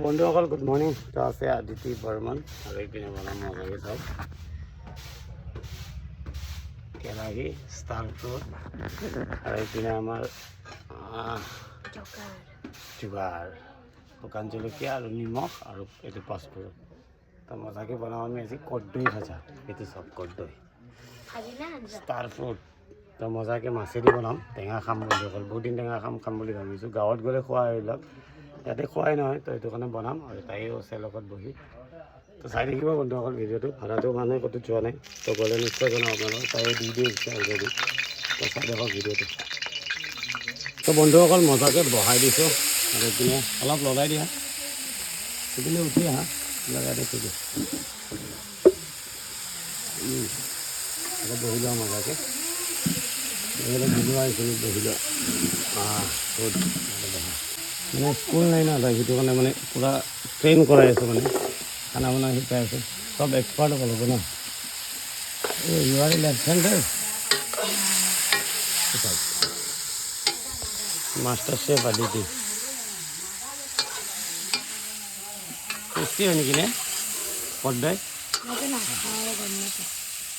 বন্ধুসকল good morning. তো আছে আদিতি বৰ্মন আৰু এইপিনে বনাম মজাকে চাওক কেৰাহী ষ্টাৰ ফ্ৰুট আৰু এইপিনে আমাৰ যোগাৰ শুকান জলকীয়া আৰু নিমখ আৰু এইটো পাঁচফোৰণ। তো মজাকে বনাওঁ আমি আজি কৰ্দৈ ভাজা। এইটো চব কৰ্দৈ ষ্টাৰ ফ্ৰুট। তো মজাকে মাছেদি বনাম। টেঙা খাম বন্ধুসকল, বহুত দিন টেঙা খাম বুলি ভাবিছোঁ। গাঁৱত গ'লে খোৱা এইবিলাক, ইয়াতে খোৱাই নহয়। তো সেইটো কাৰণে বনাম আৰু তাইও আছে লগত বহি। তো চাই থাকিব বন্ধুসকল ভিডিঅ'টো। ভাড়াটো মানে ক'তো যোৱা নাই, তো গ'লে নিশ্চয় জনাম আপোনালোকক। তাইও দি দিছে অলৰেডি। তো চাই থাকক ভিডিঅ'টো। তো বন্ধুসকল মজাকে বহাই দিছোঁ আৰু এইপিনে অলপ লগাই দিয়া, সেইপিনে উঠি আহা লগাই দিছোঁ দিয়া। বহি যাওঁ মজাকে, ভিডিঅ' আহিছিলোঁ বহি যাওঁ। বহুত মানে স্কুল নাই না, তাই সেইটো কাৰণে মানে পূৰা ট্ৰেইন কৰাই আছোঁ, মানে খানা বনাই শিকাই আছোঁ। চব এক্সপাৰ্ট হ'ব লাগিব ন। You are left hander master chef Aditi. Tasty হয় নেকি নে কৰ্দৈ?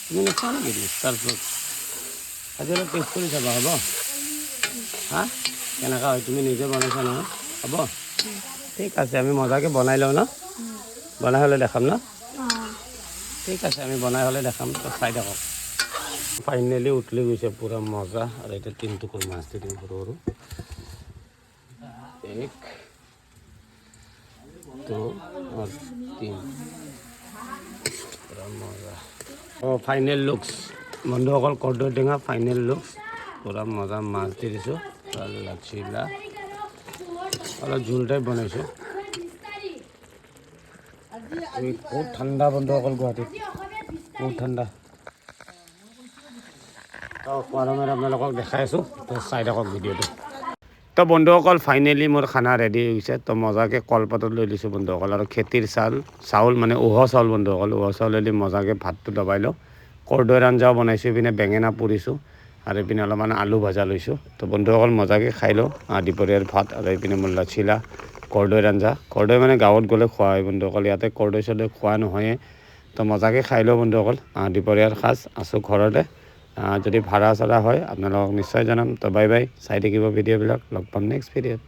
তুমি নোখোৱা নেকি ষ্টাৰ ফ্ৰুট? আজি অলপ টেষ্ট কৰি চাবা, হ'ব? হা কেনেকুৱা হয়? তুমি নিজে বনাইছা নহয়, হ'ব? ঠিক আছে, আমি মজাকে বনাই লওঁ ন। বনাই হ'লে দেখাম ন। ঠিক আছে, আমি বনাই হ'লে দেখাম। তো চাই থাকক। ফাইনেলি উঠলি গৈছে পূৰা মজা। আৰু এতিয়া 3 টুকুৰ মাছ দি দিম সৰু সৰু। 1 2 और 3 পূৰা মজা। ফাইনেল লুকছ বন্ধুসকল, কৰ্দৈ টেঙা ফাইনেল লুকছ। পূৰা মজা মাছ দি দিছোঁ, লাচিলা অলপ জোল টাইপ বনাইছোঁ। বহুত ঠাণ্ডা বন্ধুসকল, গুৱাহাটীত বহুত ঠাণ্ডা। তো গৰমত আপোনালোকক দেখাই আছোঁ, তো চাই থাকক ভিডিঅ'টো। তো বন্ধুসকল ফাইনেলি মোৰ খানা ৰেডি হৈছে। তো মজাকে কলপাতত লৈ লৈছোঁ বন্ধুসকল, আৰু খেতিৰ চাউল মানে উহ চাউল বন্ধুসকল। উহ চাউলেদি মজাকে ভাতটো দবাই লওঁ। কৰ্দৈৰ আঞ্জাও বনাইছোঁ, এইপিনে বেঙেনা পুৰিছোঁ আৰু এইপিনে অলপমান আলু ভাজা লৈছোঁ। তো বন্ধুসকল মজাকে খাই লওঁ দুপৰীয়াৰ ভাত। আৰু এইপিনে মোৰ লাচিলা কৰ্দৈৰ আঞ্জা। কৰ্দৈ মানে গাঁৱত গ'লে খোৱা হয় বন্ধুসকল, ইয়াতে কৰ্দৈ চৰ্দৈ খোৱা নহয়ে। তো মজাকে খাই লওঁ বন্ধুসকল। দুপৰীয়াৰ সাজ আছোঁ ঘৰতে। যদি ভাড়া চাড়া হয় আপোনালোকক নিশ্চয় জনাম। তো বাই বাই, চাই থাকিব ভিডিঅ'বিলাক। লগ পাম নেক্সট ভিডিঅ'ত।